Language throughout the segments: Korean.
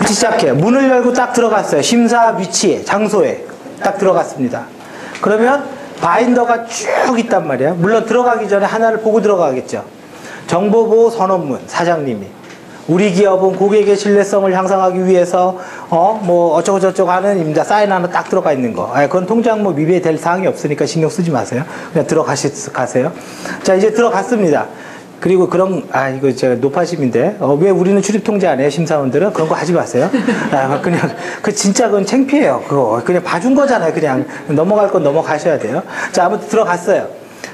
시작해요. 문을 열고 딱 들어갔어요. 심사 위치에, 장소에 딱 들어갔습니다. 그러면 바인더가 쭉 있단 말이에요. 물론 들어가기 전에 하나를 보고 들어가겠죠. 정보보호 선언문, 사장님이. 우리 기업은 고객의 신뢰성을 향상하기 위해서 뭐 어쩌고저쩌고 하는 입니다. 사인 하나 딱 들어가 있는 거. 그건 통장 뭐 위배될 사항이 없으니까 신경 쓰지 마세요. 그냥 가세요. 자, 이제 들어갔습니다. 그리고 이거 제가 노파심인데, 왜 우리는 출입통제 안 해요, 심사원들은? 그런 거 하지 마세요. 그냥, 진짜 그건 창피해요. 그거. 그냥 봐준 거잖아요, 그냥. 넘어갈 건 넘어가셔야 돼요. 자, 아무튼 들어갔어요.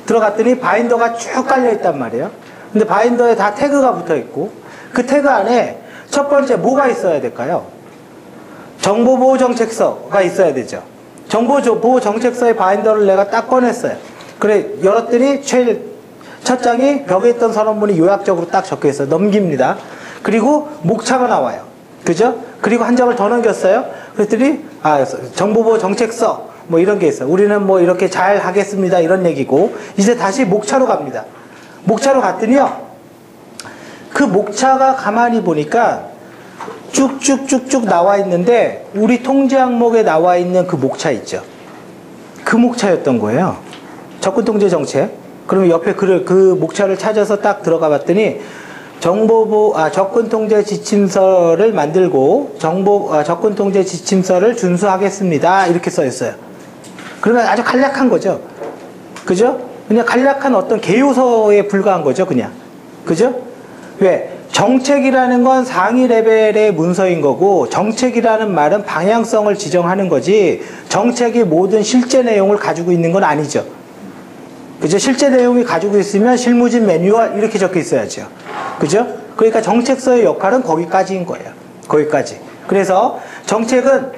들어갔더니 바인더가 쭉 깔려있단 말이에요. 근데 바인더에 다 태그가 붙어 있고, 그 태그 안에 첫 번째 뭐가 있어야 될까요? 정보보호정책서가 있어야 되죠. 정보보호정책서의 바인더를 내가 딱 꺼냈어요. 그래, 열었더니 첫 장이 벽에 있던 선언문이 요약적으로 딱 적혀 있어요. 넘깁니다. 그리고 목차가 나와요. 그죠? 그리고 한 장을 더 넘겼어요. 그랬더니, 정보보호정책서, 뭐 이런 게 있어요. 우리는 뭐 이렇게 잘 하겠습니다. 이런 얘기고, 이제 다시 목차로 갑니다. 목차로 갔더니요, 그 목차가 가만히 보니까 쭉쭉쭉쭉 나와 있는데, 우리 통제 항목에 나와 있는 그 목차 있죠. 그 목차였던 거예요. 접근통제 정책. 그러면 옆에 그 목차를 찾아서 딱 들어가 봤더니, 접근통제 지침서를 만들고, 접근통제 지침서를 준수하겠습니다. 이렇게 써 있어요. 그러면 아주 간략한 거죠. 그죠? 그냥 간략한 어떤 개요서에 불과한 거죠, 그냥. 그죠? 왜? 정책이라는 건 상위 레벨의 문서인 거고, 정책이라는 말은 방향성을 지정하는 거지, 정책이 모든 실제 내용을 가지고 있는 건 아니죠. 그죠? 실제 내용이 가지고 있으면 실무진 매뉴얼 이렇게 적혀 있어야죠. 그죠? 그러니까 정책서의 역할은 거기까지인 거예요. 거기까지. 그래서 정책은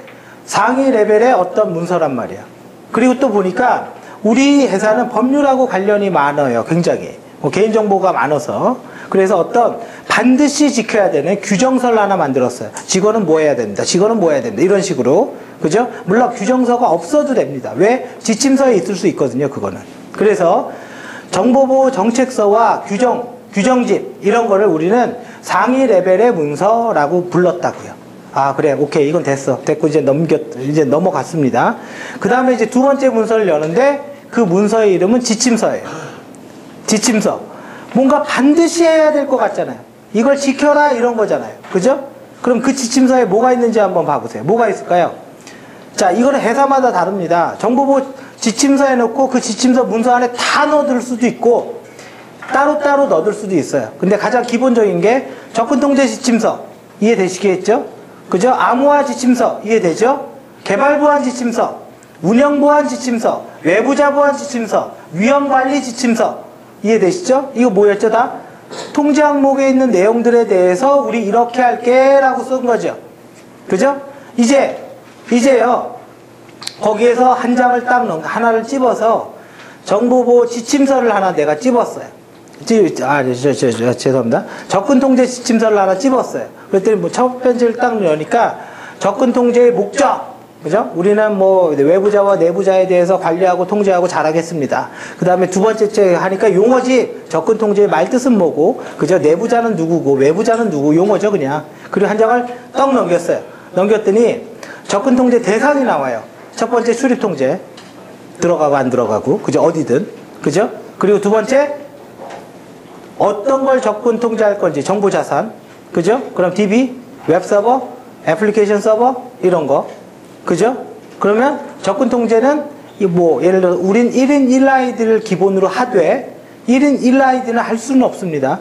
상위 레벨의 어떤 문서란 말이에요. 그리고 또 보니까 우리 회사는 법률하고 관련이 많아요. 굉장히. 개인정보가 많아서. 그래서 어떤 반드시 지켜야 되는 규정서를 하나 만들었어요. 직원은 뭐 해야 됩니다. 직원은 뭐 해야 됩니다. 이런 식으로. 그죠? 물론 규정서가 없어도 됩니다. 왜? 지침서에 있을 수 있거든요. 그거는. 그래서 정보보호 정책서와 규정집 이런 거를 우리는 상위 레벨의 문서라고 불렀다고요. 그래, 오케이, 이건 됐고 이제 넘어갔습니다. 그 다음에 이제 두 번째 문서를 여는데 그 문서의 이름은 지침서예요. 지침서. 뭔가 반드시 해야 될 것 같잖아요. 이걸 지켜라 이런 거잖아요. 그죠? 그럼 그 지침서에 뭐가 있는지 한번 봐보세요. 뭐가 있을까요? 자, 이거는 회사마다 다릅니다. 정보보호 지침서에 넣고 그 지침서 문서 안에 다 넣어둘 수도 있고 따로따로 넣어둘 수도 있어요. 근데 가장 기본적인 게 접근통제 지침서 이해되시겠죠? 그죠? 암호화 지침서 이해되죠? 개발보안 지침서, 운영보안 지침서, 외부자 보안 지침서, 위험관리 지침서 이해되시죠? 이거 뭐였죠 다? 통제 항목에 있는 내용들에 대해서 우리 이렇게 할게 라고 쓴 거죠. 그죠? 이제요 거기에서 한 장을 하나를 찝어서 정보보호 지침서를 하나 내가 찝었어요. 죄송합니다. 접근통제 지침서를 하나 찝었어요. 그랬더니 뭐 첫 페이지를 딱 여니까 접근통제의 목적, 그죠? 우리는 뭐 외부자와 내부자에 대해서 관리하고 통제하고 잘하겠습니다. 그 다음에 두 번째 하니까 용어지, 접근통제의 말뜻은 뭐고, 그죠? 내부자는 누구고 외부자는 누구, 용어죠 그냥. 그리고 한 장을 떡 넘겼어요. 넘겼더니 접근통제 대상이 나와요. 첫 번째 출입통제 들어가고 안 들어가고, 그죠? 어디든, 그죠? 그리고 두 번째 어떤 걸 접근 통제할 건지, 정보자산, 그죠? 그럼 DB, 웹서버, 애플리케이션 서버 이런 거, 그죠? 그러면 접근 통제는 뭐 예를 들어 우린 1인 1아이디를 기본으로 하되 1인 1아이디는 할 수는 없습니다.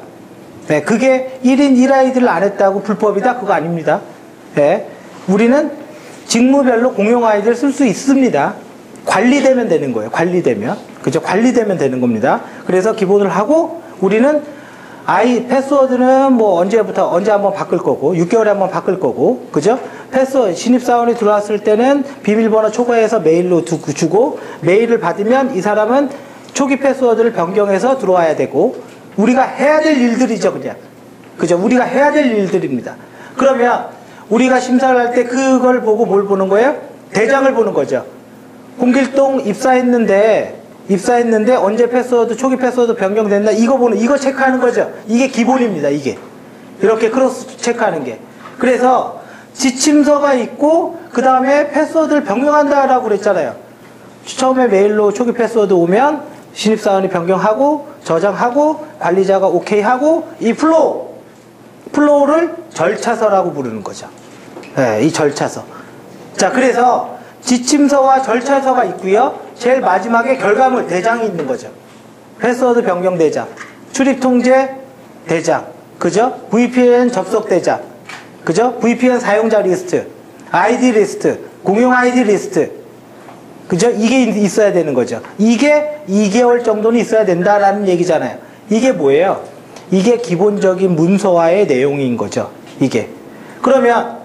네, 그게 1인 1아이디를 안 했다고 불법이다? 그거 아닙니다. 네, 우리는 직무별로 공용 아이디를 쓸 수 있습니다. 관리되면 되는 거예요. 관리되면. 그죠? 관리되면 되는 겁니다. 그래서 기본을 하고 우리는 패스워드는 뭐 언제 한번 바꿀 거고, 6개월에 한번 바꿀 거고, 그죠? 패스워드, 신입사원이 들어왔을 때는 비밀번호 초과해서 메일로 주고, 메일을 받으면 이 사람은 초기 패스워드를 변경해서 들어와야 되고, 우리가 해야 될 일들이죠, 그냥. 그죠? 우리가 해야 될 일들입니다. 그러면 우리가 심사를 할 때 그걸 보고 뭘 보는 거예요? 대장을 보는 거죠. 홍길동 입사했는데 언제 패스워드, 초기 패스워드 변경됐나? 이거 체크하는 거죠. 이게 기본입니다, 이게. 이렇게 크로스 체크하는 게. 그래서 지침서가 있고 그 다음에 패스워드를 변경한다라고 그랬잖아요. 처음에 메일로 초기 패스워드 오면 신입사원이 변경하고 저장하고 관리자가 오케이 하고 이 플로우를 절차서라고 부르는 거죠. 네, 이 절차서. 자, 그래서 지침서와 절차서가 있고요. 제일 마지막에 결과물 대장이 있는 거죠. 패스워드 변경 대장, 출입 통제 대장, 그죠? VPN 접속 대장, 그죠? VPN 사용자 리스트, ID 리스트, 공용 ID 리스트, 그죠? 이게 있어야 되는 거죠. 이게 2개월 정도는 있어야 된다라는 얘기잖아요. 이게 뭐예요? 이게 기본적인 문서화의 내용인 거죠. 이게. 그러면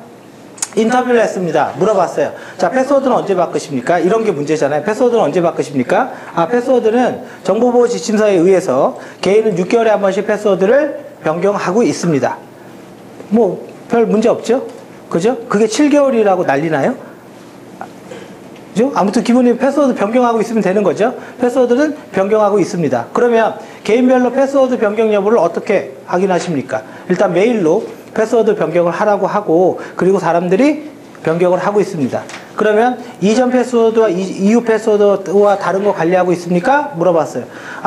인터뷰를 했습니다. 물어봤어요. 자, 패스워드는 언제 바꾸십니까? 이런 게 문제잖아요. 패스워드는 언제 바꾸십니까? 패스워드는 정보보호 지침서에 의해서 개인은 6개월에 한 번씩 패스워드를 변경하고 있습니다. 뭐 별 문제 없죠? 그죠? 그게 7개월이라고 난리나요? 그죠? 아무튼 기본적으로 패스워드 변경하고 있으면 되는 거죠. 패스워드는 변경하고 있습니다. 그러면 개인별로 패스워드 변경 여부를 어떻게 확인하십니까? 일단 메일로 패스워드 변경을 하라고 하고, 그리고 사람들이 변경을 하고 있습니다. 그러면 이전 패스워드와 이후 패스워드와 다른 거 관리하고 있습니까? 물어봤어요.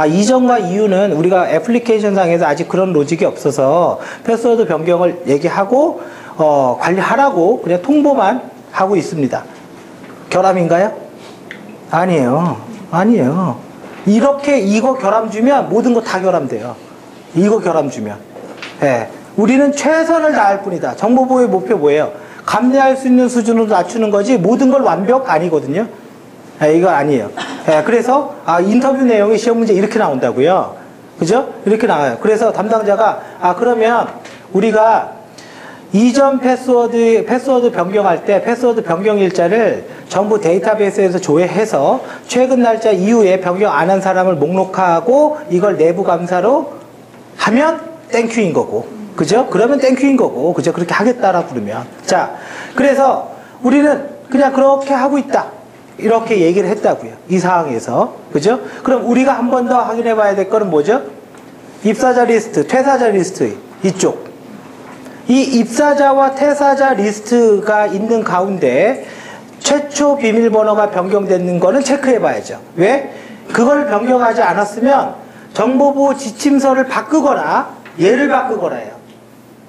이전과 이후는 우리가 애플리케이션 상에서 아직 그런 로직이 없어서 패스워드 변경을 얘기하고 관리하라고 그냥 통보만 하고 있습니다. 결함인가요? 아니에요. 아니에요. 이렇게 이거 결함 주면 모든 거 다 결함돼요. 이거 결함 주면. 예. 우리는 최선을 다할 뿐이다. 정보보호의 목표 뭐예요? 감내할 수 있는 수준으로 낮추는 거지 모든 걸 완벽 아니거든요. 예, 이거 아니에요. 예, 그래서 인터뷰 내용이 시험 문제 이렇게 나온다고요. 그죠? 이렇게 나와요. 그래서 담당자가 그러면 우리가 이전 패스워드 변경할 때 패스워드 변경 일자를 정부 데이터베이스에서 조회해서 최근 날짜 이후에 변경 안 한 사람을 목록하고 이걸 내부 감사로 하면 땡큐인 거고. 그죠? 그러면 땡큐인 거고. 그죠? 그렇게 하겠다라고 부르면. 자, 그래서 우리는 그냥 그렇게 하고 있다. 이렇게 얘기를 했다고요. 이 상황에서. 그죠? 그럼 우리가 한 번 더 확인해 봐야 될 거는 뭐죠? 입사자 리스트, 퇴사자 리스트. 이쪽. 이 입사자와 퇴사자 리스트가 있는 가운데 최초 비밀번호가 변경되는 거는 체크해 봐야죠. 왜? 그걸 변경하지 않았으면 정보보호 지침서를 바꾸거나 얘를 바꾸거나 해요.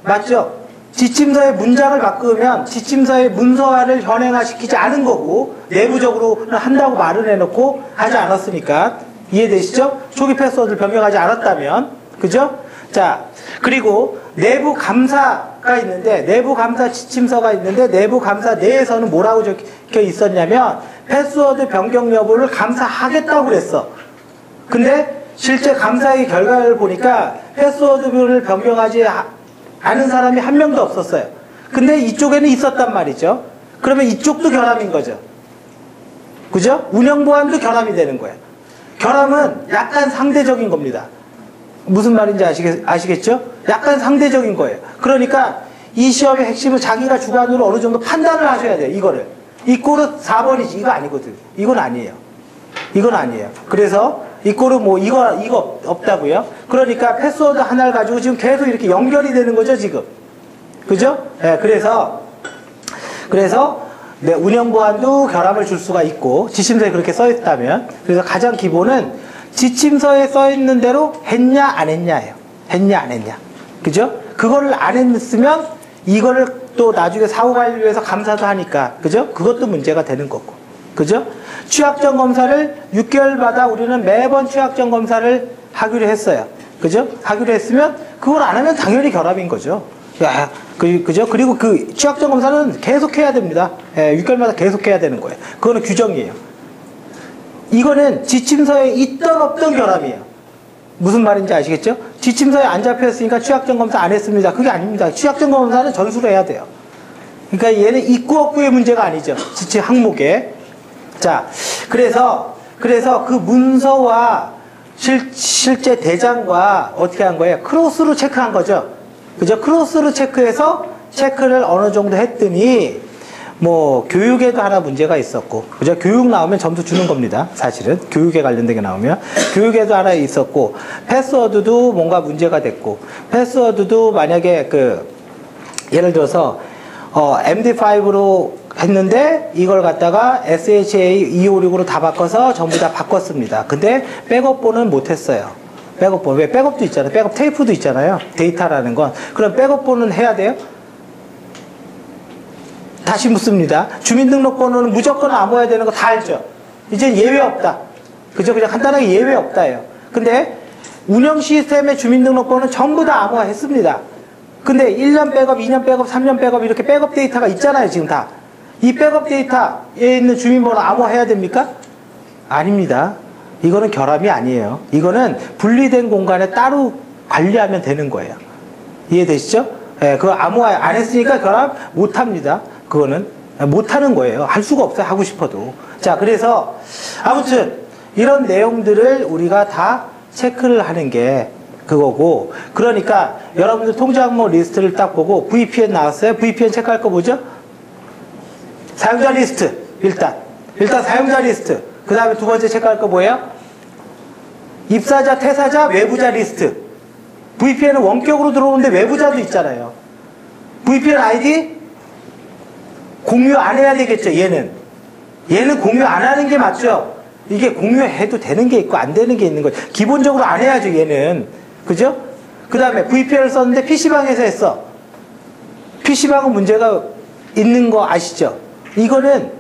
맞죠? 지침서의 문장을 바꾸면 지침서의 문서화를 현행화시키지 않은 거고 내부적으로는 한다고 말을 해놓고 하지 않았으니까. 이해되시죠? 초기 패스워드를 변경하지 않았다면. 그죠? 자, 그리고 내부 감사가 있는데 내부 감사 지침서가 있는데 내부 감사 내에서는 뭐라고 적혀 있었냐면 패스워드 변경 여부를 감사하겠다고 그랬어. 근데 실제 감사의 결과를 보니까 패스워드를 변경하지 않은 사람이 한 명도 없었어요. 근데 이쪽에는 있었단 말이죠. 그러면 이쪽도 결함인 거죠. 그죠? 운영 보안도 결함이 되는 거예요. 결함은 약간 상대적인 겁니다. 무슨 말인지 아시겠죠? 약간 상대적인 거예요. 그러니까 이 시험의 핵심은 자기가 주관으로 어느 정도 판단을 하셔야 돼요. 이거를. 이 꼴은 4번이지. 이거 아니거든. 이건 아니에요. 이건 아니에요. 그래서 이 꼴은 뭐 이거 없다고요. 그러니까 패스워드 하나를 가지고 지금 계속 이렇게 연결이 되는 거죠, 지금. 그죠? 네, 그래서 네, 운영 보안도 결함을 줄 수가 있고 지침서에 그렇게 써 있다면, 그래서 가장 기본은 지침서에 써 있는 대로 했냐 안 했냐예요. 했냐 안 했냐. 그죠? 그거를 안 했으면 이거를 또 나중에 사후 관리를 위해서 감사도 하니까, 그죠? 그것도 문제가 되는 거고. 그죠? 취약점 검사를 6개월마다 우리는 매번 취약점 검사를 하기로 했어요. 그죠? 하기로 했으면 그걸 안 하면 당연히 결함인 거죠. 그죠? 그리고 그 취약점 검사는 계속 해야 됩니다. 6개월마다 계속 해야 되는 거예요. 그거는 규정이에요. 이거는 지침서에 있던 없던 결함이에요. 무슨 말인지 아시겠죠? 지침서에 안 잡혔으니까 취약점 검사 안 했습니다. 그게 아닙니다. 취약점 검사는 전수로 해야 돼요. 그러니까 얘는 있고 없고의 문제가 아니죠. 지침 항목에. 자, 그래서 그 문서와 실제 대장과 어떻게 한 거예요? 크로스로 체크한 거죠. 그죠? 크로스로 체크해서 체크를 어느 정도 했더니 뭐 교육에도 하나 문제가 있었고, 그죠? 교육 나오면 점수 주는 겁니다. 사실은 교육에 관련된 게 나오면 교육에도 하나 있었고, 패스워드도 뭔가 문제가 됐고, 패스워드도 만약에 예를 들어서 MD5로 했는데 이걸 갖다가 SHA-256으로 다 바꿔서 전부 다 바꿨습니다. 근데 백업본은 못했어요. 백업본. 왜? 백업도 있잖아요. 백업 테이프도 있잖아요. 데이터라는 건. 그럼 백업본은 해야 돼요? 다시 묻습니다. 주민등록번호는 무조건 암호해야 되는 거 다 알죠? 이제 예외 없다. 그죠? 그냥 간단하게 예외 없다예요. 근데 운영 시스템의 주민등록번호는 전부 다 암호화했습니다. 근데 1년 백업, 2년 백업, 3년 백업 이렇게 백업 데이터가 있잖아요. 지금 다. 이 백업 데이터에 있는 주민번호 암호해야 됩니까? 아닙니다. 이거는 결함이 아니에요. 이거는 분리된 공간에 따로 관리하면 되는 거예요. 이해되시죠? 예, 그거 암호화 안 했으니까 결함 못 합니다. 그거는 못 하는 거예요. 할 수가 없어요. 하고 싶어도. 자, 그래서 아무튼 이런 내용들을 우리가 다 체크를 하는 게 그거고, 그러니까 여러분들 통장모 리스트를 딱 보고 VPN 나왔어요? VPN 체크할 거 뭐죠? 사용자 리스트. 일단 사용자 리스트. 그 다음에 두 번째 체크할 거 뭐예요? 입사자, 퇴사자, 외부자 리스트. VPN은 원격으로 들어오는데 외부자도 있잖아요. VPN 아이디 공유 안 해야 되겠죠. 얘는 공유 안 하는 게 맞죠. 이게 공유해도 되는 게 있고 안 되는 게 있는 거예요. 기본적으로 안 해야죠. 얘는. 그죠? 그 다음에 VPN을 썼는데 PC방에서 했어. PC방은 문제가 있는 거 아시죠? 이거는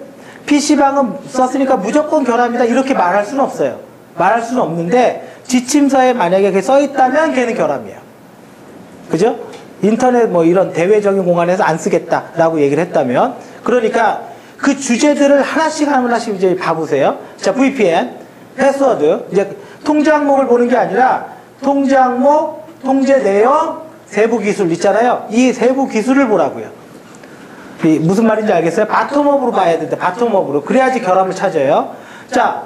PC방은 썼으니까 무조건 결함이다 이렇게 말할 수는 없어요. 말할 수는 없는데 지침서에 만약에 그게 써있다면 걔는 결함이에요. 그죠? 인터넷 뭐 이런 대외적인 공간에서 안 쓰겠다라고 얘기를 했다면, 그러니까 그 주제들을 하나씩 이제 봐보세요. 자, VPN, 패스워드, 이제 통장목을 보는 게 아니라 통장목, 통제 내용, 세부 기술 있잖아요. 이 세부 기술을 보라고요. 무슨 말인지 알겠어요? 바텀업으로 봐야 된다. 바텀업으로. 그래야지 결함을 찾아요. 자,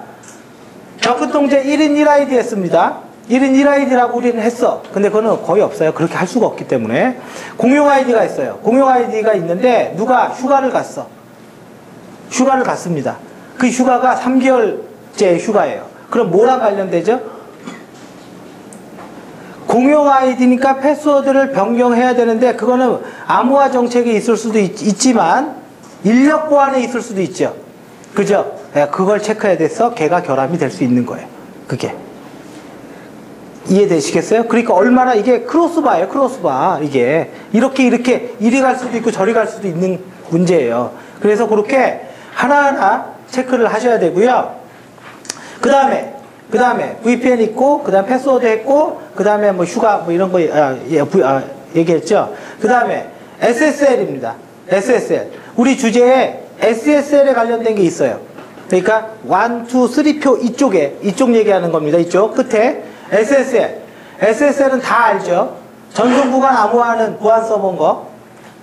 접근통제 1인 1아이디 했습니다. 1인 1아이디라고 우리는 했어. 근데 그거는 거의 없어요. 그렇게 할 수가 없기 때문에. 공용 아이디가 있어요. 공용 아이디가 있는데 누가 휴가를 갔어. 휴가를 갔습니다. 그 휴가가 3개월째 휴가예요. 그럼 뭐랑 관련되죠? 공용 아이디니까 패스워드를 변경해야 되는데 그거는 암호화 정책이 있을 수도 있지만 인력 보안에 있을 수도 있죠. 그죠? 그걸 체크해야 돼서 걔가 결함이 될 수 있는 거예요. 그게. 이해되시겠어요? 그러니까 얼마나 이게 크로스바예요. 크로스바. 이게 이렇게 이리 갈 수도 있고 저리 갈 수도 있는 문제예요. 그래서 그렇게 하나하나 체크를 하셔야 되고요. 그 다음에 VPN 있고, 그 다음에 패스워드 했고, 그 다음에 뭐 휴가 뭐 이런 거 얘기했죠. 그 다음에 SSL입니다. SSL. 우리 주제에 SSL에 관련된 게 있어요. 그러니까 1, 2, 3표 이쪽 얘기하는 겁니다. 이쪽 끝에 SSL. SSL은 다 알죠. 전송구간 암호화하는 보안 서버인 거.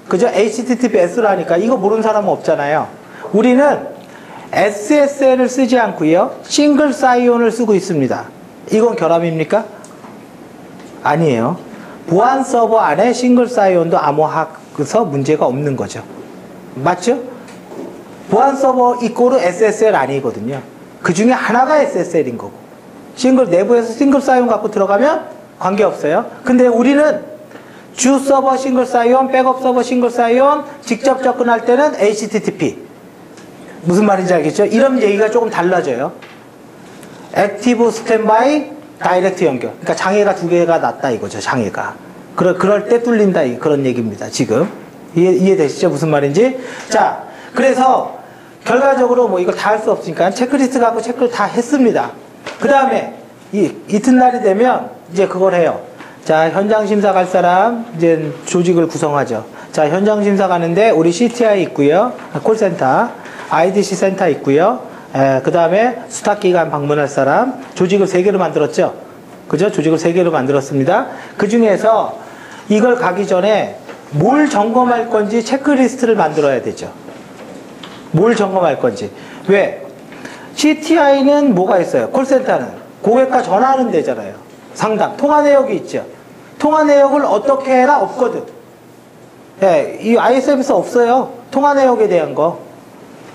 그죠? HTTPS라니까 이거 모르는 사람은 없잖아요. 우리는 SSL을 쓰지 않고요. 싱글 사이온을 쓰고 있습니다. 이건 결함입니까? 아니에요. 보안 서버 안에 싱글 사이온도 암호화해서 문제가 없는 거죠. 맞죠? 보안 서버 이꼬르 SSL 아니거든요. 그 중에 하나가 SSL인 거고. 내부에서 싱글 사이온 갖고 들어가면 관계없어요. 근데 우리는 주 서버 싱글 사이온, 백업 서버 싱글 사이온, 직접 접근할 때는 HTTP. 무슨 말인지 알겠죠? 이런 얘기가 조금 달라져요. 액티브 스탠바이, 다이렉트 연결. 그러니까 장애가 두 개가 났다 이거죠. 장애가. 그럴 때 뚫린다 그런 얘기입니다. 지금. 이해되시죠? 무슨 말인지? 자, 그래서 결과적으로 뭐 이걸 다 할 수 없으니까 체크리스트 갖고 체크를 다 했습니다. 그 다음에 이튿날이 되면 이제 그걸 해요. 자, 현장 심사 갈 사람 이제 조직을 구성하죠. 자, 현장 심사 가는데 우리 CTI 있고요. 콜센터. IDC 센터 있고요. 그 다음에 수탁기관 방문할 사람. 조직을 3개로 만들었죠. 그죠? 조직을 3개로 만들었습니다. 그 중에서 이걸 가기 전에 뭘 점검할 건지 체크리스트를 만들어야 되죠. 뭘 점검할 건지. 왜? CTI는 뭐가 있어요? 콜센터는 고객과 전화하는 데잖아요. 상담. 통화 내역이 있죠. 통화 내역을 어떻게 해라? 없거든. 이 ISM에서 없어요. 통화 내역에 대한 거.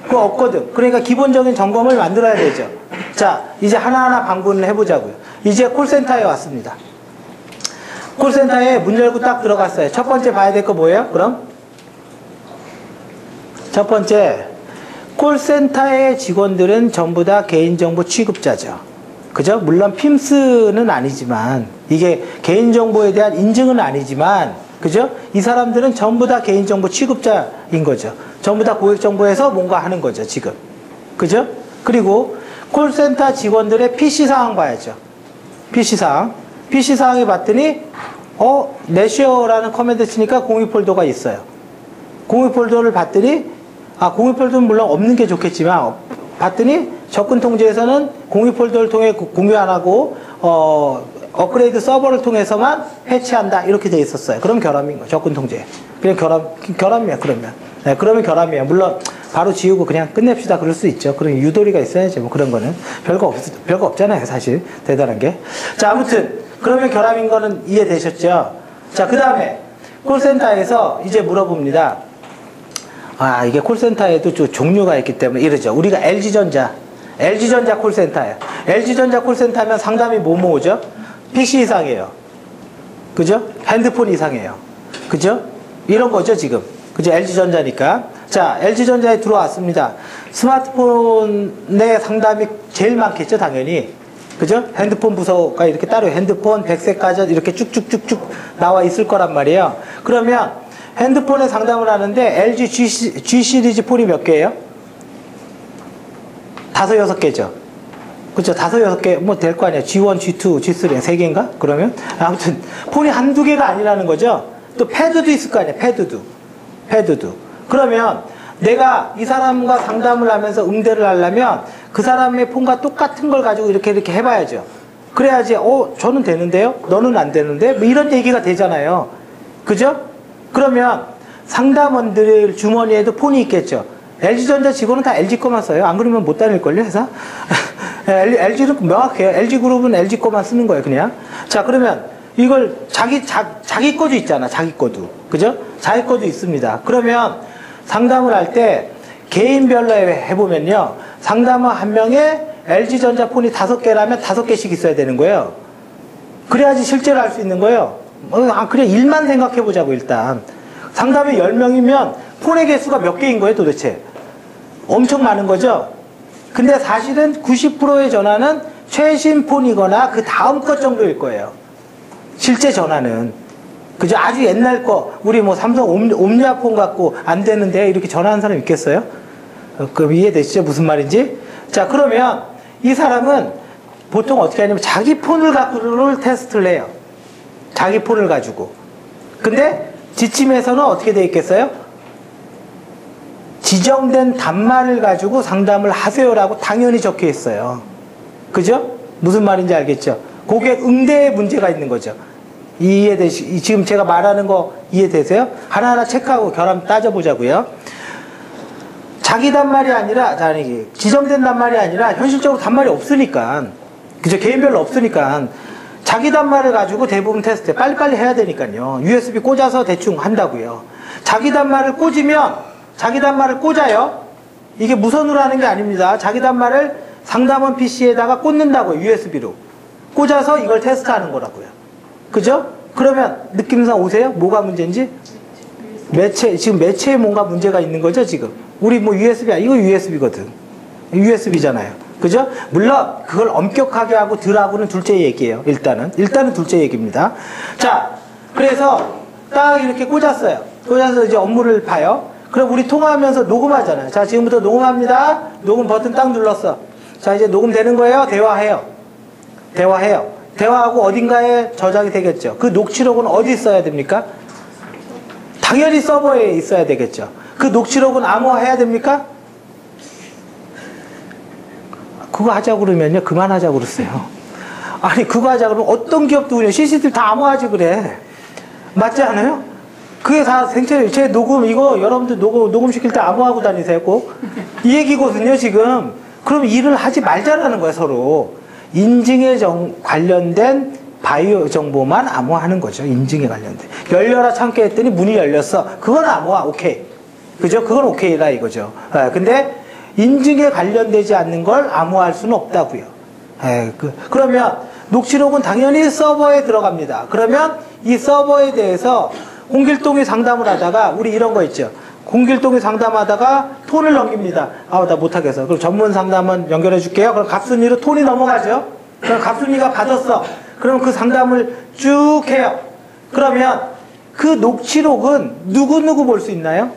그거 없거든. 그러니까 기본적인 점검을 만들어야 되죠. 자, 이제 하나하나 방문을 해보자고요. 이제 콜센터에 왔습니다. 콜센터에 문 열고 딱 들어갔어요. 첫 번째 봐야 될 거 뭐예요? 그럼? 첫 번째, 콜센터의 직원들은 전부 다 개인정보 취급자죠. 그죠? 물론 핌스는 아니지만, 이게 개인정보에 대한 인증은 아니지만, 그죠? 이 사람들은 전부 다 개인정보 취급자인 거죠. 전부 다 고객정보에서 뭔가 하는 거죠, 지금. 그죠? 그리고 콜센터 직원들의 PC사항 봐야죠. PC사항. PC사항에 봤더니, 내셔라는 커맨드 치니까 공유 폴더가 있어요. 공유 폴더를 봤더니, 공유 폴더는 물론 없는 게 좋겠지만, 봤더니 접근 통제에서는 공유 폴더를 통해 공유 안 하고, 업그레이드 서버를 통해서만 패치한다. 이렇게 돼 있었어요. 그럼 결함인 거예요. 접근 통제. 그냥 결함이야, 그러면. 네, 그러면 결함이에요. 물론, 바로 지우고 그냥 끝냅시다. 그럴 수 있죠. 그런 유도리가 있어야지. 뭐 그런 거는. 별거 없잖아요. 사실. 대단한 게. 자, 아무튼. 그러면 결함인 거는 이해되셨죠? 자, 그 다음에 콜센터에서 이제 물어봅니다. 이게 콜센터에도 좀 종류가 있기 때문에 이러죠. 우리가 LG전자 콜센터예요. LG전자 콜센터면 상담이 뭐죠? PC 이상이에요. 그죠? 핸드폰 이상이에요. 그죠? 이런 거죠, 지금. 그죠? LG전자니까. 자, LG전자에 들어왔습니다. 스마트폰의 상담이 제일 많겠죠, 당연히. 그죠? 핸드폰 부서가 이렇게 따로 핸드폰, 백색 가전 이렇게 쭉쭉쭉쭉 나와 있을 거란 말이에요. 그러면 핸드폰에 상담을 하는데 LG G 시리즈 폰이 몇 개예요? 5, 6개죠. 그죠? 5, 6개 뭐 될 거 아니에요. G1, G2, G3 3개인가? 그러면 아무튼 폰이 한두 개가 아니라는 거죠. 또 패드도 있을 거 아니에요. 패드도. 그러면 내가 이 사람과 상담을 하면서 응대를 하려면 그 사람의 폰과 똑같은 걸 가지고 이렇게 해봐야죠. 그래야지, 저는 되는데요? 너는 안 되는데? 뭐 이런 얘기가 되잖아요. 그죠? 그러면 상담원들 주머니에도 폰이 있겠죠. LG전자 직원은 다 LG 거만 써요. 안 그러면 못 다닐걸요, 회사? LG는 명확해요. LG그룹은 LG 거만 쓰는 거예요, 그냥. 자, 그러면 이걸 자기 거도 있잖아, 자기 거도. 그죠? 자기 거도 있습니다. 그러면 상담을 할 때 개인별로 해보면요. 상담원 한 명에 LG전자 폰이 5개라면 5개씩 있어야 되는 거예요. 그래야지 실제로 할 수 있는 거예요. 그래, 일만 생각해보자고, 일단. 상담이 10명이면 폰의 개수가 몇 개인 거예요, 도대체? 엄청 많은 거죠? 근데 사실은 90%의 전화는 최신 폰이거나 그 다음 것 정도일 거예요. 실제 전화는. 그죠? 아주 옛날 거, 우리 뭐 삼성 옴니아폰 갖고 안 되는데 이렇게 전화하는 사람 있겠어요? 그럼 이해되시죠? 무슨 말인지? 자, 그러면 이 사람은 보통 어떻게 하냐면 자기 폰을 갖고를 테스트를 해요. 자기 폰을 가지고. 근데 지침에서는 어떻게 돼 있겠어요? 지정된 단말을 가지고 상담을 하세요라고 당연히 적혀 있어요. 그죠? 무슨 말인지 알겠죠? 고객 응대에 문제가 있는 거죠. 지금 제가 말하는 거 이해되세요? 하나하나 체크하고 결함 따져보자고요. 자기 단말이 아니라, 지정된 단말이 아니라 현실적으로 단말이 없으니까. 그죠? 개인별로 없으니까. 자기 단말을 가지고 대부분 테스트해. 빨리빨리 해야 되니까요. USB 꽂아서 대충 한다고요. 자기 단말을 꽂아요. 이게 무선으로 하는 게 아닙니다. 자기 단말을 상담원 PC에다가 꽂는다고요. USB로. 꽂아서 이걸 테스트하는 거라고요. 그죠? 그러면 느낌상 오세요? 뭐가 문제인지? 지금 매체에 뭔가 문제가 있는 거죠, 지금? 우리 뭐 USB야. 이거 USB거든. USB잖아요. 그죠? 물론 그걸 엄격하게 하고 덜하고는 둘째 얘기예요. 일단은 둘째 얘기입니다. 자, 그래서 딱 이렇게 꽂았어요. 꽂아서 이제 업무를 봐요. 그럼 우리 통화하면서 녹음하잖아요. 자, 지금부터 녹음합니다. 녹음 버튼 딱 눌렀어. 자, 이제 녹음되는 거예요. 대화해요. 대화하고 어딘가에 저장이 되겠죠. 그 녹취록은 어디 있어야 됩니까? 당연히 서버에 있어야 되겠죠. 그 녹취록은 암호화해야 됩니까? 그거 하자고 그러면요. 그만하자고 그러세요. 아니, 그거 하자고 그러면 어떤 기업도 그냥 CCTV 다 암호화하지 그래. 맞지 않아요? 그게 다 생체, 제 녹음, 이거 여러분들 녹음시킬 때 암호하고 다니세요, 꼭. 이 얘기거든요, 지금. 그럼 일을 하지 말자라는 거야, 서로. 인증에 관련된 바이오 정보만 암호화하는 거죠. 인증에 관련된. 열려라 참깨 했더니 문이 열렸어. 그건 암호화, 오케이. 그죠? 그건 오케이라 이거죠. 근데 인증에 관련되지 않는 걸 암호화할 수는 없다고요. 그러면 녹취록은 당연히 서버에 들어갑니다. 그러면 이 서버에 대해서 홍길동이 상담을 하다가 우리 이런 거 있죠. 공길동에 상담하다가 톤을 넘깁니다. 나 못하겠어. 그럼 전문 상담원 연결해 줄게요. 그럼 갑순이로 톤이 넘어가죠. 그럼 갑순이가 받았어. 그럼 그 상담을 쭉 해요. 그러면 그 녹취록은 누구 볼 수 있나요?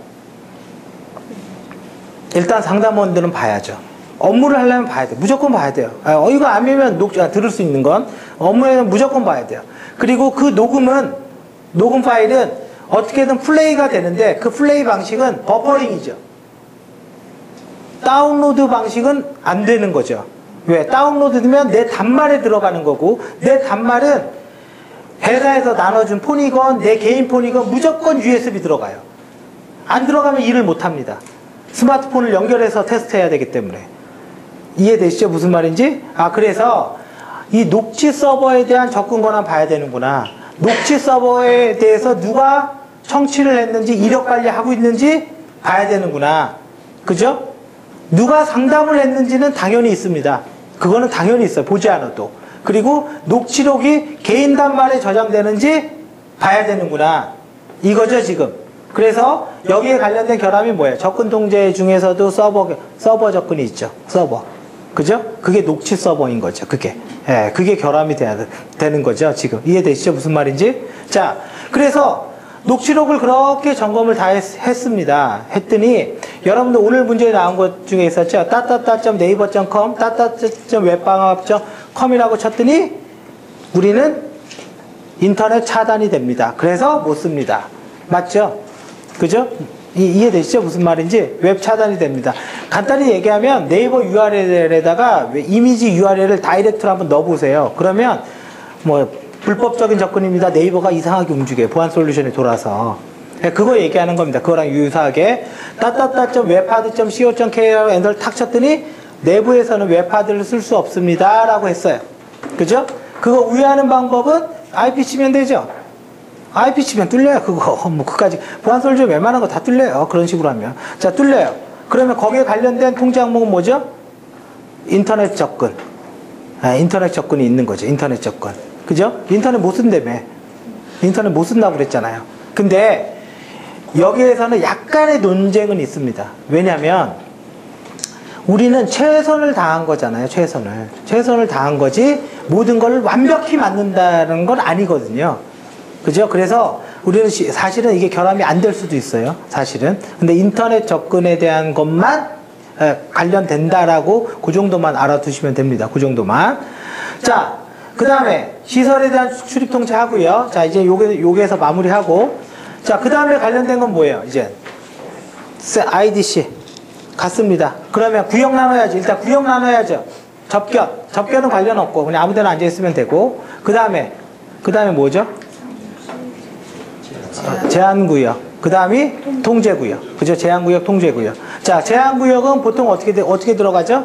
일단 상담원들은 봐야죠. 업무를 하려면 봐야 돼요. 무조건 봐야 돼요. 이거 아니면 들을 수 있는 건 업무에는 무조건 봐야 돼요. 그리고 그 녹음 파일은 어떻게든 플레이가 되는데 그 플레이 방식은 버퍼링이죠. 다운로드 방식은 안 되는 거죠. 왜? 다운로드면 내 단말에 들어가는 거고 내 단말은 회사에서 나눠준 폰이건 내 개인 폰이건 무조건 USB 들어가요. 안 들어가면 일을 못합니다. 스마트폰을 연결해서 테스트해야 되기 때문에. 이해되시죠? 무슨 말인지? 그래서 이 녹취 서버에 대한 접근 권한 봐야 되는구나. 녹취 서버에 대해서 누가 청취를 했는지 이력 관리하고 있는지 봐야 되는구나. 그죠? 누가 상담을 했는지는 당연히 있습니다. 그거는 당연히 있어요. 보지 않아도. 그리고 녹취록이 개인 단말에 저장되는지 봐야 되는구나. 이거죠, 지금. 그래서 여기에 관련된 결함이 뭐예요? 접근 통제 중에서도 서버 접근이 있죠. 서버. 그죠? 그게 녹취 서버인 거죠. 그게 결함이 되는 거죠. 지금. 이해되시죠? 무슨 말인지? 자, 그래서 녹취록을 그렇게 점검을 다 했습니다. 했더니 여러분들 오늘 문제에 나온 것 중에 있었죠. 따따따.naver.com 따따따.web방학.com이라고 쳤더니 우리는 인터넷 차단이 됩니다. 그래서 못 씁니다. 맞죠? 그죠? 이해되시죠? 무슨 말인지? 웹 차단이 됩니다. 간단히 얘기하면 네이버 URL에다가 이미지 URL을 다이렉트로 한번 넣어보세요. 그러면 불법적인 접근입니다. 네이버가 이상하게 움직여요. 보안 솔루션에 돌아서. 그거 얘기하는 겁니다. 그거랑 유사하게 따따따.webhard.co.kr로 엔터를 탁 쳤더니 내부에서는 웹하드를 쓸 수 없습니다. 라고 했어요. 그죠? 그거 우회하는 방법은 IP 치면 되죠? IP 치면 뚫려요. 그거 그까지 보안 솔루션 웬만한 거 다 뚫려요. 그런 식으로 하면. 자, 뚫려요. 그러면 거기에 관련된 통제 항목은 뭐죠? 인터넷 접근. 인터넷 접근이 있는 거죠. 인터넷 접근. 그죠? 인터넷 못 쓴다며. 인터넷 못 쓴다고 그랬잖아요. 근데 여기에서는 약간의 논쟁은 있습니다. 왜냐하면 우리는 최선을 다한 거잖아요. 최선을 다한 거지 모든 걸 완벽히 맞는다는 건 아니거든요. 그죠? 그래서 우리는 사실은 이게 결함이 안 될 수도 있어요. 사실은. 근데 인터넷 접근에 대한 것만 관련된다라고 그 정도만 알아두시면 됩니다. 그 정도만. 자, 그 다음에 시설에 대한 출입 통제 하고요. 자, 이제 요게에서 마무리하고. 자, 그 다음에 관련된 건 뭐예요? 이제 IDC 갔습니다. 그러면 구역 나눠야지. 일단 구역 나눠야죠. 접견은 관련 없고 그냥 아무데나 앉아 있으면 되고. 그 다음에 뭐죠? 제한구역. 그 다음이 통제구역. 그죠? 제한구역, 통제구역. 자, 제한구역은 보통 어떻게 들어가죠?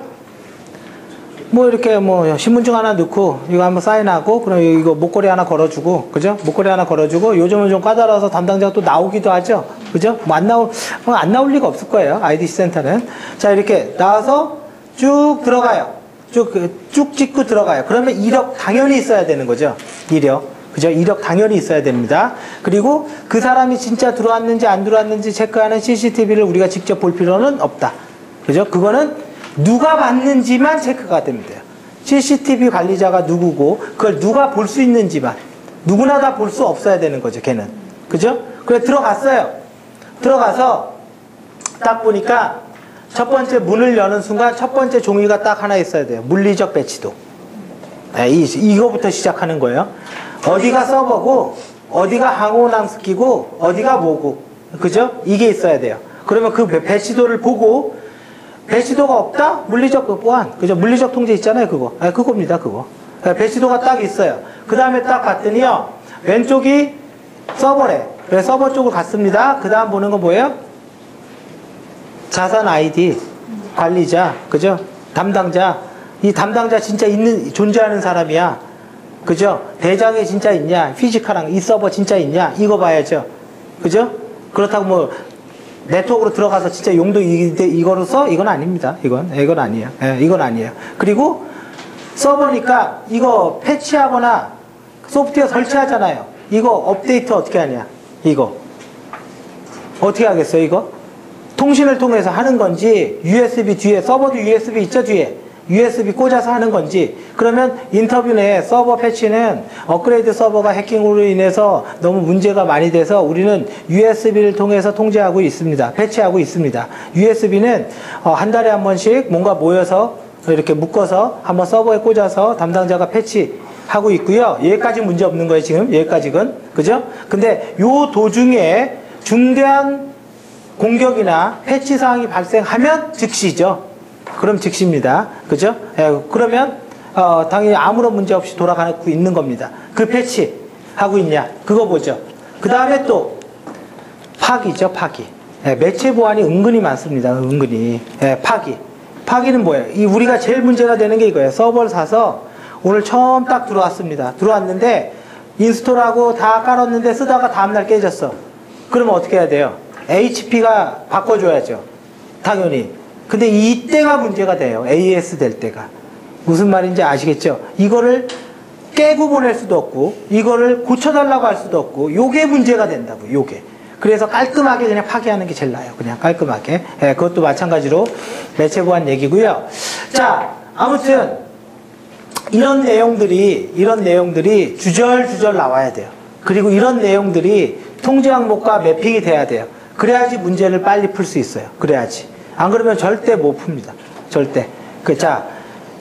이렇게 신분증 하나 넣고 이거 한번 사인하고 그럼 이거 목걸이 하나 걸어주고 그죠? 목걸이 하나 걸어주고 요즘은 좀 까다로워서 담당자가 또 나오기도 하죠. 그죠? 안 나올 리가 없을 거예요. IDC 센터는. 자, 이렇게 나와서 쭉 들어가요. 쭉 찍고 들어가요. 그러면 이력 당연히 있어야 되는 거죠. 이력. 그죠? 이력 당연히 있어야 됩니다. 그리고 그 사람이 진짜 들어왔는지 안 들어왔는지 체크하는 CCTV를 우리가 직접 볼 필요는 없다. 그죠? 그거는 누가 봤는지만 체크가 됩니다. CCTV 관리자가 누구고 그걸 누가 볼 수 있는지만 누구나 다 볼 수 없어야 되는 거죠. 걔는. 그죠? 그래 들어갔어요. 들어가서 딱 보니까 첫 번째 문을 여는 순간 첫 번째 종이가 딱 하나 있어야 돼요. 물리적 배치도. 이거부터 시작하는 거예요. 어디가 서버고 어디가 항온항스키고 어디가 뭐고 그죠? 이게 있어야 돼요. 그러면 그 배치도를 보고 배치도가 없다? 물리적 보안. 그죠? 물리적 통제 있잖아요. 그겁니다. 그거. 배치도가 딱 있어요. 그 다음에 딱 봤더니요. 왼쪽이 서버래. 그래서 서버 쪽으로 갔습니다. 그 다음 보는 건 뭐예요? 자산 아이디. 관리자. 그죠? 담당자. 이 담당자 진짜 존재하는 사람이야. 그죠? 대장이 진짜 있냐? 피지컬한 이 서버 진짜 있냐? 이거 봐야죠. 그죠? 그렇다고 네트워크로 들어가서 진짜 용도 이거로서 이건 아닙니다. 이건 아니에요. 이건 아니에요. 그리고 서버니까 이거 패치하거나 소프트웨어 설치하잖아요. 이거 업데이트 어떻게 하냐? 이거 어떻게 하겠어요? 이거 통신을 통해서 하는 건지, USB 뒤에, 서버도 USB 있죠, 뒤에. USB 꽂아서 하는 건지, 그러면 인터뷰 내에 서버 패치는 업그레이드 서버가 해킹으로 인해서 너무 문제가 많이 돼서 우리는 USB를 통해서 통제하고 있습니다. 패치하고 있습니다. USB는 한 달에 한 번씩 뭔가 모여서 이렇게 묶어서 한번 서버에 꽂아서 담당자가 패치하고 있고요. 여기까지 문제 없는 거예요, 지금. 여기까지는. 그죠? 근데 요 도중에 중대한 공격이나 패치 사항이 발생하면 즉시죠. 그럼 즉시입니다. 그죠? 예, 그러면 당연히 아무런 문제 없이 돌아가고 있는 겁니다. 그 패치 하고 있냐? 그거 보죠. 그 다음에 또 파기죠, 파기. 예, 매체 보안이 은근히 많습니다. 은근히. 예, 파기. 파기는 뭐예요? 우리가 제일 문제가 되는 게 이거예요. 서버를 사서 오늘 처음 딱 들어왔습니다. 들어왔는데 인스톨하고 다 깔았는데 쓰다가 다음날 깨졌어. 그러면 어떻게 해야 돼요? HP가 바꿔줘야죠. 당연히. 근데 이때가 문제가 돼요. AS 될 때가. 무슨 말인지 아시겠죠? 이거를 깨고 보낼 수도 없고, 이거를 고쳐달라고 할 수도 없고, 요게 문제가 된다고, 요게. 그래서 깔끔하게 그냥 파기하는 게 제일 나아요. 그냥 깔끔하게. 예, 그것도 마찬가지로 매체 보안 얘기고요. 자, 아무튼, 이런 내용들이 주절주절 나와야 돼요. 그리고 이런 내용들이 통제 항목과 매핑이 돼야 돼요. 그래야지 문제를 빨리 풀 수 있어요. 그래야지. 안 그러면 절대 못 풉니다. 절대. 자,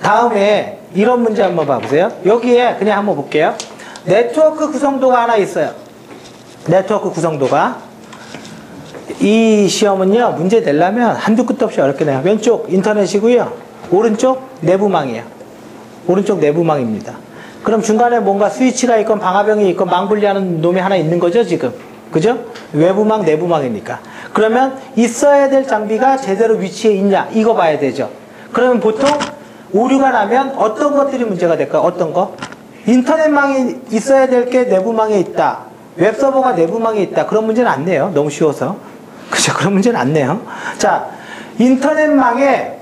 다음에 이런 문제 한번 봐보세요. 여기에 그냥 한번 볼게요. 네트워크 구성도가 하나 있어요. 네트워크 구성도가. 이 시험은요, 문제 내려면 한두 끝도 없이 어렵게 내요. 왼쪽 인터넷이고요. 오른쪽 내부망이에요. 오른쪽 내부망입니다. 그럼 중간에 뭔가 스위치가 있건 방화병이 있건 망 분리하는 놈이 하나 있는 거죠, 지금. 그죠? 외부망, 내부망이니까. 그러면 있어야 될 장비가 제대로 위치에 있냐, 이거 봐야 되죠. 그러면 보통 오류가 나면 어떤 것들이 문제가 될까요? 어떤 거? 인터넷망이 있어야 될 게 내부망에 있다. 웹서버가 내부망에 있다. 그런 문제는 안 내요. 너무 쉬워서. 그죠? 그런 문제는 안 내요. 자, 인터넷망에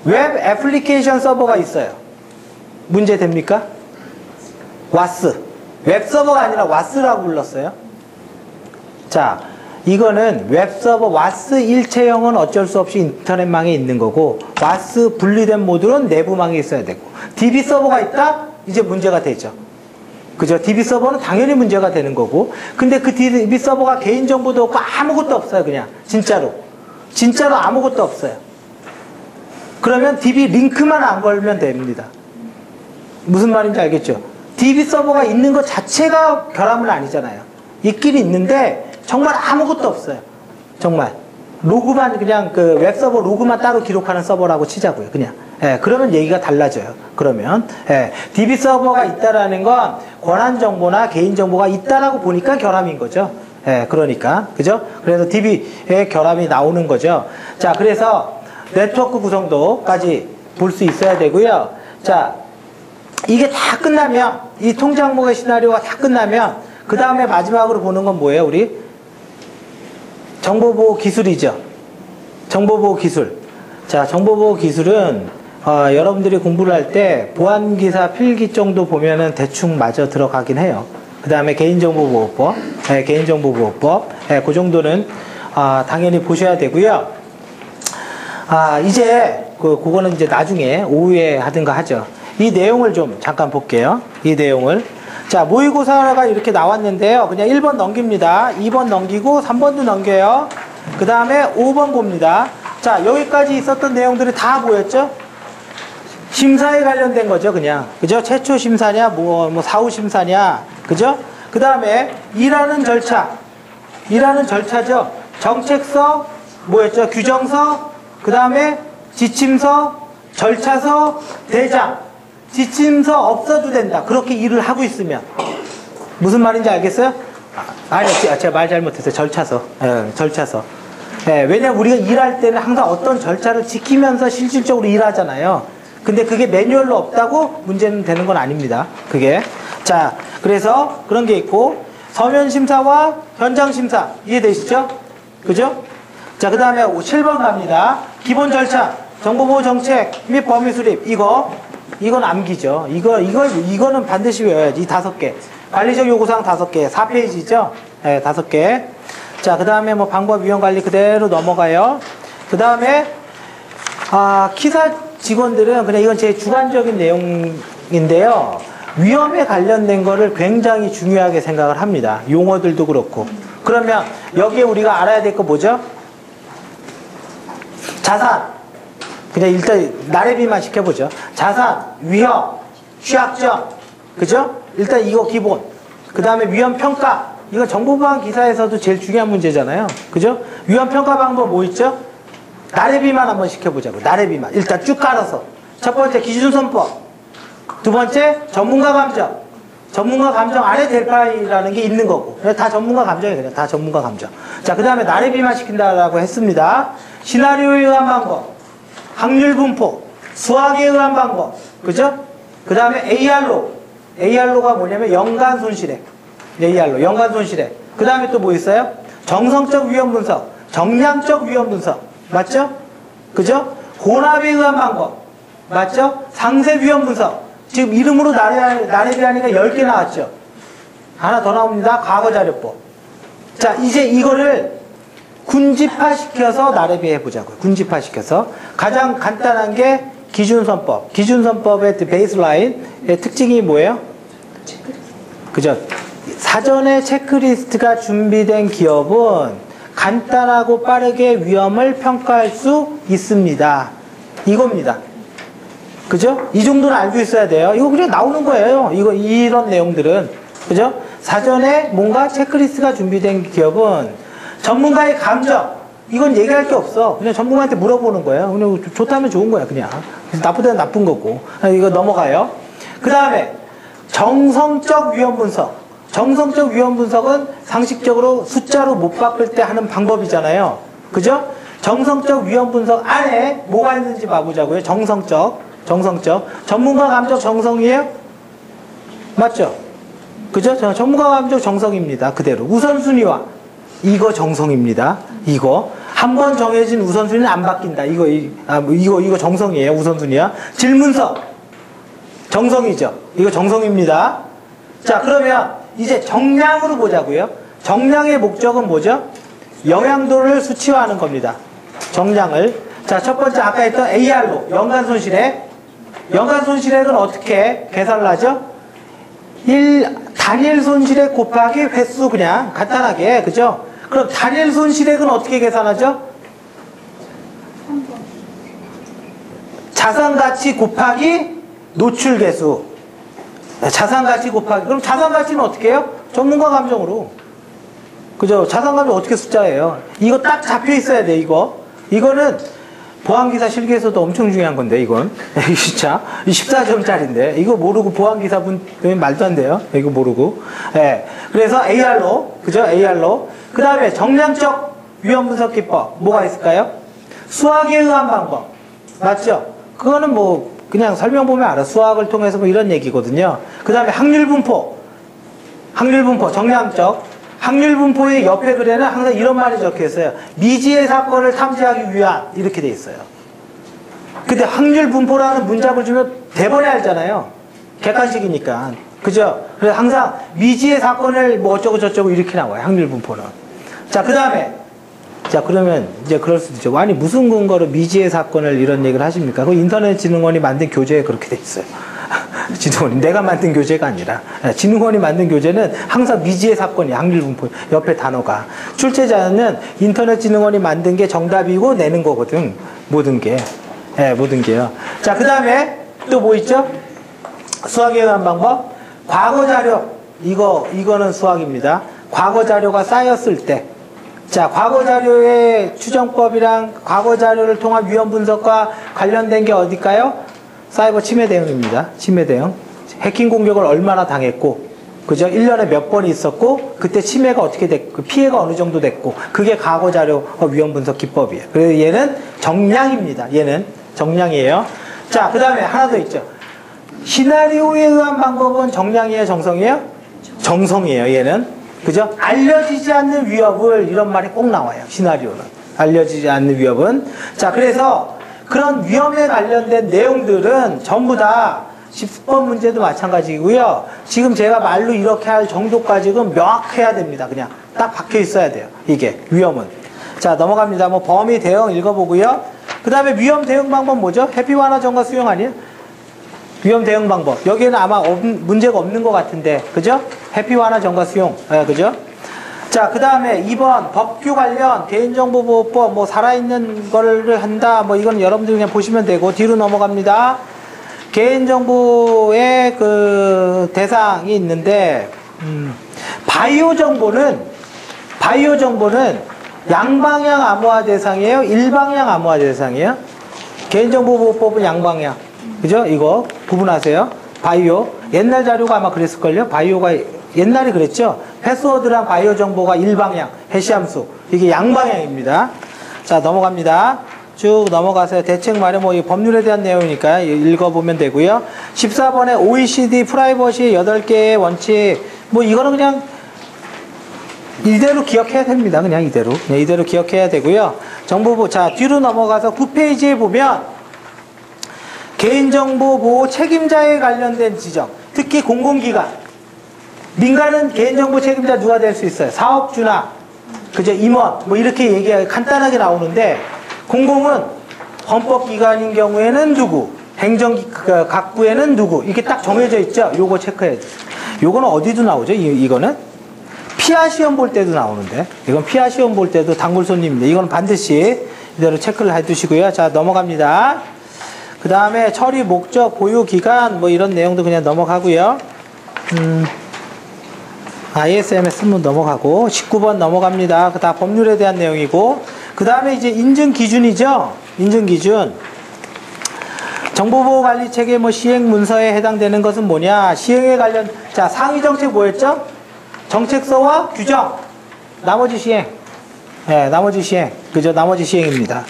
웹 애플리케이션 서버가 있어요. 문제 됩니까? 와스. 웹서버가 아니라 와스라고 불렀어요. 자, 이거는 웹서버 와스 일체형은 어쩔 수 없이 인터넷망에 있는 거고, 와스 분리된 모듈은 내부망에 있어야 되고, DB 서버가 있다? 이제 문제가 되죠. 그죠? DB 서버는 당연히 문제가 되는 거고, 근데 그 DB 서버가 개인정보도 없고 아무것도 없어요, 그냥. 진짜로. 진짜로 아무것도 없어요. 그러면 DB 링크만 안 걸면 됩니다. 무슨 말인지 알겠죠? DB 서버가 있는 것 자체가 결함은 아니잖아요. 있긴 있는데 정말 아무것도 없어요. 정말 로그만, 그냥 그 웹서버 로그만 따로 기록하는 서버라고 치자고요. 그냥. 예, 그러면 얘기가 달라져요. 그러면 DB 서버가 있다라는 건 권한 정보나 개인 정보가 있다라고 보니까 결함인 거죠. 예, 그러니까 그죠? 그래서 DB의 결함이 나오는 거죠. 자, 그래서 네트워크 구성도까지 볼 수 있어야 되고요. 자, 이게 다 끝나면, 이 통제 항목의 시나리오가 다 끝나면 그 다음에 마지막으로 보는 건 뭐예요, 우리? 정보보호 기술이죠. 정보보호 기술. 자, 정보보호 기술은 여러분들이 공부를 할 때 보안기사 필기 정도 보면은 대충 맞아 들어가긴 해요. 그 다음에 개인정보보호법, 개인정보보호법, 그 정도는 당연히 보셔야 되고요. 이제 그거는 이제 나중에 오후에 하든가 하죠. 이 내용을 좀 잠깐 볼게요. 이 내용을. 자, 모의고사가 이렇게 나왔는데요. 그냥 1번 넘깁니다. 2번 넘기고 3번도 넘겨요. 그 다음에 5번 봅니다. 자, 여기까지 있었던 내용들이 다 뭐였죠? 심사에 관련된 거죠, 그냥. 그죠? 최초 심사냐, 뭐 사후 심사냐. 그죠? 그 다음에 일하는 절차. 일하는 절차죠. 정책서, 뭐였죠? 규정서, 그 다음에 지침서, 절차서, 대장. 지침서 없어도 된다. 그렇게 일을 하고 있으면. 무슨 말인지 알겠어요? 아니, 제가 말 잘못했어요. 절차서. 절차서. 왜냐면 우리가 일할 때는 항상 어떤 절차를 지키면서 실질적으로 일하잖아요. 근데 그게 매뉴얼로 없다고 문제는 되는 건 아닙니다. 그게. 자, 그래서 그런 게 있고, 서면심사와 현장심사. 이해되시죠? 그죠? 자, 그 다음에 7번 갑니다. 기본 절차, 정보보호 정책 및 범위 수립. 이건 암기죠. 이거는 반드시 외워야지. 이 5개. 관리적 요구사항 5개. 4페이지죠? 5개. 자, 그 다음에 뭐 방법 위험 관리 그대로 넘어가요. 그 다음에, 기사 직원들은 그냥 이건 제 주관적인 내용인데요. 위험에 관련된 거를 굉장히 중요하게 생각을 합니다. 용어들도 그렇고. 그러면 여기에 우리가 알아야 될 거 뭐죠? 자산. 그냥 일단 나래비만 시켜보죠. 자산, 위험, 취약점. 그죠? 일단 이거 기본. 그 다음에 위험평가. 이거 정보보안 기사에서도 제일 중요한 문제잖아요. 그죠? 위험평가 방법 뭐 있죠? 나래비만 한번 시켜보자고. 나래비만. 일단 쭉 깔아서. 첫 번째 기준선법. 두 번째 전문가 감정. 전문가 감정 안에 될 바이라는 게 있는 거고. 다 전문가 감정이에요. 그냥 다 전문가 감정. 자, 그 다음에 나래비만 시킨다라고 했습니다. 시나리오에 의한 방법. 확률 분포. 수학에 의한 방법. 그죠? 그 다음에 AR로. AR로가 뭐냐면 연간 손실액. AR로. 연간 손실액. 그 다음에 또 뭐 있어요? 정성적 위험 분석. 정량적 위험 분석. 맞죠? 그죠? 혼합에 의한 방법. 맞죠? 상세 위험 분석. 지금 이름으로 나래비 하니까 10개 나왔죠? 하나 더 나옵니다. 과거자료법. 자, 이제 이거를 군집화시켜서 나래비 해보자고요. 군집화시켜서. 가장 간단한 게 기준선법. 기준선법의 베이스라인의 특징이 뭐예요? 그죠? 사전에 체크리스트가 준비된 기업은 간단하고 빠르게 위험을 평가할 수 있습니다. 이겁니다. 그죠? 이 정도는 알고 있어야 돼요. 이거 그냥 나오는 거예요. 이런 내용들은. 그죠? 사전에 뭔가 체크리스트가 준비된 기업은 전문가의 감정. 이건 얘기할 게 없어. 그냥 전문가한테 물어보는 거예요. 그냥 좋다면 좋은 거야, 그냥. 그래서 나쁘다면 나쁜 거고. 이거 넘어가요. 그 다음에 정성적 위험 분석. 정성적 위험 분석은 상식적으로 숫자로 못 바꿀 때 하는 방법이잖아요. 그죠? 정성적 위험 분석 안에 뭐가 있는지 봐보자고요. 정성적. 전문가 감정 정성이에요? 맞죠? 그죠? 전문가 감정 정성입니다. 그대로. 우선순위와 이거 정성입니다. 이거. 한 번 정해진 우선순위는 안 바뀐다. 이거 정성이에요. 우선순위야. 질문서. 정성이죠. 이거 정성입니다. 자, 그러면 이제 정량으로 보자고요. 정량의 목적은 뭐죠? 영향도를 수치화하는 겁니다. 정량을. 자, 첫 번째 아까 했던 AR로 연간 손실액. 연간 손실액은 어떻게 계산을 하죠? 단일 손실액 곱하기 횟수 그냥 간단하게. 그죠? 그럼 단일 손실액은 어떻게 계산하죠? 자산가치 곱하기 노출 개수. 자산가치 곱하기. 그럼 자산가치는 어떻게 해요? 전문가 감정으로. 그죠? 자산감정 어떻게 숫자예요? 이거 딱 잡혀 있어야 돼, 이거. 이거는 보안기사 실기에서도 엄청 중요한 건데, 이건. 진짜. 14점짜리인데. 이거 모르고 보안기사분 말도 안 돼요. 이거 모르고. 네. 그래서 AR로. 그죠? AR로. 그 다음에 정량적 위험 분석 기법. 뭐가 있을까요? 수학에 의한 방법. 맞죠? 그거는 뭐, 그냥 설명 보면 알아. 수학을 통해서 뭐 이런 얘기거든요. 그 다음에 확률 분포. 정량적. 확률 분포의 옆에 글에는 항상 이런 말이 적혀 있어요. 미지의 사건을 탐지하기 위한 이렇게 돼 있어요. 근데 확률 분포라는 문장을 주면 대번에 알잖아요. 객관식이니까. 그죠? 그래서 항상 미지의 사건을 뭐 어쩌고 저쩌고 이렇게 나와요. 확률 분포는. 자, 그 다음에 자, 그러면 이제 그럴 수도 있죠. 아니 무슨 근거로 미지의 사건을 이런 얘기를 하십니까? 그 인터넷진흥원이 만든 교재에 그렇게 돼 있어요. 진흥원이 내가 만든 교재가 아니라 진흥원이 만든 교재는 항상 미지의 사건이 확률 분포 옆에 단어가. 출제자는 인터넷진흥원이 만든 게 정답이고 내는 거거든. 모든 게. 모든 게요. 자, 그 다음에 또 뭐 있죠? 수학에 의한 방법. 과거 자료. 이거는 수학입니다. 과거 자료가 쌓였을 때. 자, 과거 자료의 추정법이랑 과거 자료를 통한 위험 분석과 관련된 게 어딜까요? 사이버 침해 대응입니다. 침해 대응. 해킹 공격을 얼마나 당했고, 그죠? 1년에 몇 번이 있었고, 그때 침해가 어떻게 됐고, 피해가 어느 정도 됐고, 그게 과거 자료 위험 분석 기법이에요. 그래서 얘는 정량입니다. 얘는 정량이에요. 자, 그 다음에 하나 더 있죠. 시나리오에 의한 방법은 정량이에요? 정성이에요? 정성이에요. 얘는. 그죠? 알려지지 않는 위협을 이런 말이 꼭 나와요. 시나리오는. 알려지지 않는 위협은. 자, 그래서 그런 위험에 관련된 내용들은 전부 다 10번 문제도 마찬가지고요. 지금 제가 말로 이렇게 할 정도까지는 명확해야 됩니다. 그냥 딱 박혀 있어야 돼요. 이게 위험은. 자, 넘어갑니다. 뭐 범위 대응 읽어보고요. 그 다음에 위험 대응 방법 뭐죠? 해피 완화 전과 수용 아니에요? 위험 대응 방법. 여기에는 아마 문제가 없는 것 같은데, 그죠? 해피 완화 전과 수용. 그죠? 자, 그 다음에 2번 법규 관련 개인정보보호법 뭐 살아있는 거를 한다. 뭐 이건 여러분들 그냥 보시면 되고 뒤로 넘어갑니다. 개인정보의 그 대상이 있는데 바이오 정보는 양방향 암호화 대상이에요? 일방향 암호화 대상이에요? 개인정보보호법은 양방향. 그죠? 이거 구분하세요. 바이오. 옛날 자료가 아마 그랬을걸요? 바이오가 옛날에 그랬죠? 패스워드랑 바이오 정보가 일방향, 해시함수. 이게 양방향입니다. 자, 넘어갑니다. 쭉 넘어가세요. 대책 마련, 뭐, 이 법률에 대한 내용이니까 읽어보면 되고요. 14번에 OECD 프라이버시 8개의 원칙. 뭐, 이거는 그냥 이대로 기억해야 됩니다. 그냥 이대로 기억해야 되고요. 정보보, 자, 뒤로 넘어가서 9페이지에 보면 개인정보 보호 책임자에 관련된 지정. 특히 공공기관. 민간은 개인정보 책임자 누가 될 수 있어요? 사업주나, 그죠? 임원, 뭐 이렇게 간단하게 나오는데, 공공은 헌법기관인 경우에는 누구, 각부에는 누구, 이게 딱 정해져 있죠? 요거 체크해야 돼요. 요거는 어디도 나오죠? 이거는? 피아 시험 볼 때도 나오는데, 이건 피아 시험 볼 때도 단골 손님인데, 이건 반드시 이대로 체크를 해 두시고요. 자, 넘어갑니다. 그 다음에 처리 목적, 보유 기간, 뭐 이런 내용도 그냥 넘어가고요. ISMS는 넘어가고 19번 넘어갑니다. 다 법률에 대한 내용이고 그 다음에 이제 인증 기준이죠. 인증 기준. 정보보호관리체계 뭐 시행 문서에 해당되는 것은 뭐냐? 시행에 관련 자 상위 정책 뭐였죠? 정책서와 규정. 나머지 시행. 네, 나머지 시행. 그죠? 나머지 시행입니다.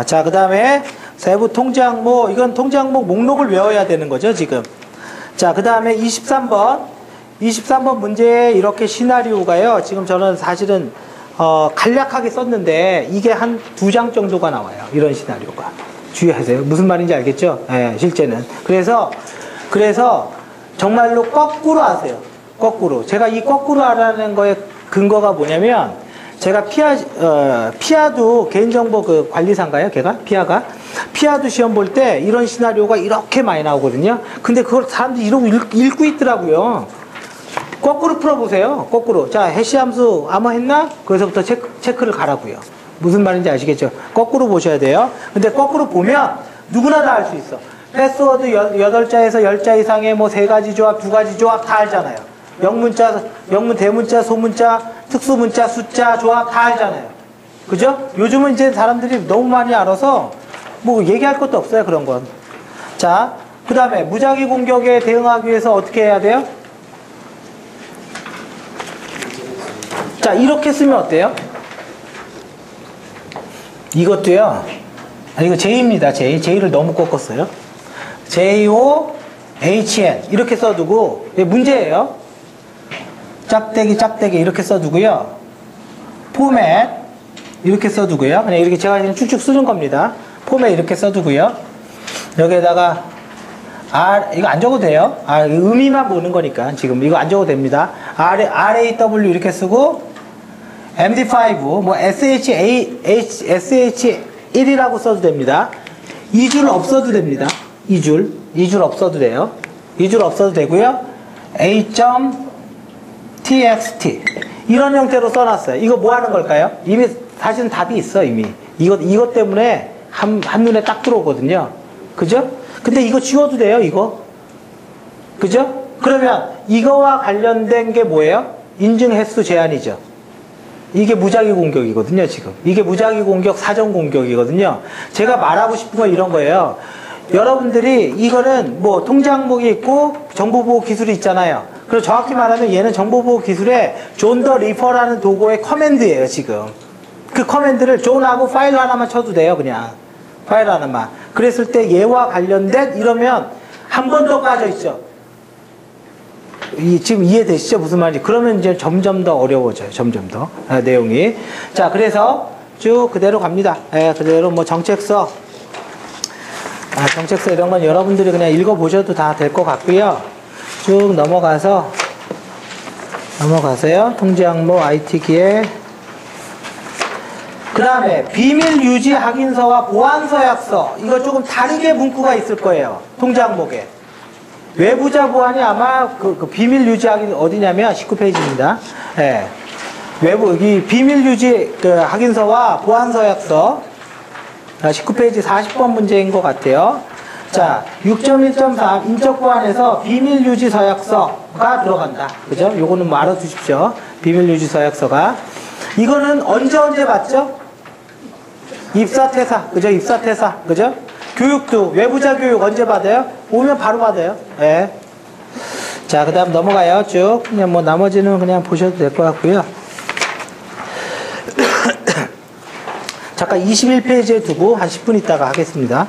자 그 다음에 세부 통제 항목. 이건 통제 항목 목록을 외워야 되는 거죠 지금. 자 그 다음에 23번 문제에 이렇게 시나리오가요. 지금 저는 사실은 간략하게 썼는데 이게 한 2장 정도가 나와요. 이런 시나리오가. 주의하세요. 무슨 말인지 알겠죠? 네, 실제는. 그래서 정말로 거꾸로 하세요. 거꾸로. 제가 이 거꾸로 하라는 거에 근거가 뭐냐면 제가 피아도 개인정보 그 관리사인가요? 걔가? 피아도 시험 볼 때 이런 시나리오가 이렇게 많이 나오거든요. 근데 그걸 사람들이 이러고 읽고 있더라고요. 거꾸로 풀어보세요. 거꾸로. 자, 해시함수 아마 했나? 거기서부터 체크를 가라고요. 무슨 말인지 아시겠죠? 거꾸로 보셔야 돼요. 근데 거꾸로 보면 누구나 다 알 수 있어. 패스워드 8자에서 10자 이상의 뭐 3가지 조합, 2가지 조합 다 알잖아요. 영문자, 대문자, 소문자, 특수문자, 숫자, 조합 다 알잖아요. 그죠? 요즘은 이제 사람들이 너무 많이 알아서 뭐 얘기할 것도 없어요. 그런 건. 자, 그 다음에 무작위 공격에 대응하기 위해서 어떻게 해야 돼요? 자, 이렇게 쓰면 어때요? 이것도요. 이거 J입니다. J를 너무 꺾었어요. JOHN 이렇게 써두고 문제예요. 짝대기 이렇게 써두고요. 포맷 이렇게 써두고요. 그냥 이렇게 제가 그냥 쭉쭉 쓰는 겁니다. 포맷 이렇게 써두고요. 여기에다가 이거 안 적어도 돼요. 의미만 보는 거니까 지금 이거 안 적어도 됩니다. RAW 이렇게 쓰고 MD5 뭐 SH1이라고 써도 됩니다. 2줄 없어도 됩니다. 2줄 없어도 돼요. 2줄 없어도 되고요. A.txt 이런 형태로 써놨어요. 이거 뭐 하는 걸까요? 이미 사실은 답이 있어 이미. 이것 때문에 한눈에 딱 들어오거든요. 그죠? 근데 이거 지워도 돼요, 이거. 그죠? 그러면 이거와 관련된 게 뭐예요? 인증 횟수 제한이죠. 이게 무작위 공격이거든요, 지금. 이게 무작위 공격, 사전 공격이거든요. 제가 말하고 싶은 건 이런 거예요. 여러분들이 이거는 뭐 통제 항목이 있고 정보보호 기술이 있잖아요. 그리고 정확히 말하면 얘는 정보보호 기술의 존 더 리퍼라는 도구의 커맨드예요, 지금. 그 커맨드를 존하고 파일 하나만 쳐도 돼요, 그냥. 파일 하나만. 그랬을 때 얘와 관련된 이러면 한 번 더 빠져있죠. 지금 이해되시죠? 무슨 말인지. 그러면 이제 점점 더 어려워져요. 점점 더. 내용이. 자, 그래서 쭉 그대로 갑니다. 그대로 뭐 정책서. 정책서 이런 건 여러분들이 그냥 읽어보셔도 다 될 것 같고요. 쭉 넘어가서 넘어가세요. 통지 항목 IT기에. 그 다음에 비밀 유지 확인서와 보안 서약서. 이거 조금 다르게 문구가 있을 거예요. 통지 항목에. 외부자 보안이 아마 그 비밀 유지 확인 어디냐면 19페이지입니다. 예. 외부, 여기 비밀 유지 확인서와 보안 서약서. 19페이지 40번 문제인 것 같아요. 자, 6.1.3 인적 보안에서 비밀 유지 서약서가 들어간다. 그죠? 요거는 뭐 알아두십시오. 비밀 유지 서약서가. 이거는 언제 받죠? 입사 퇴사. 그죠? 입사 퇴사. 그죠? 교육도 외부자 교육 언제 받아요? 오면 바로 받아요. 예. 자, 그다음 넘어가요. 쭉. 그냥 뭐 나머지는 그냥 보셔도 될 것 같고요. 잠깐 21페이지에 두고 한 10분 있다가 하겠습니다.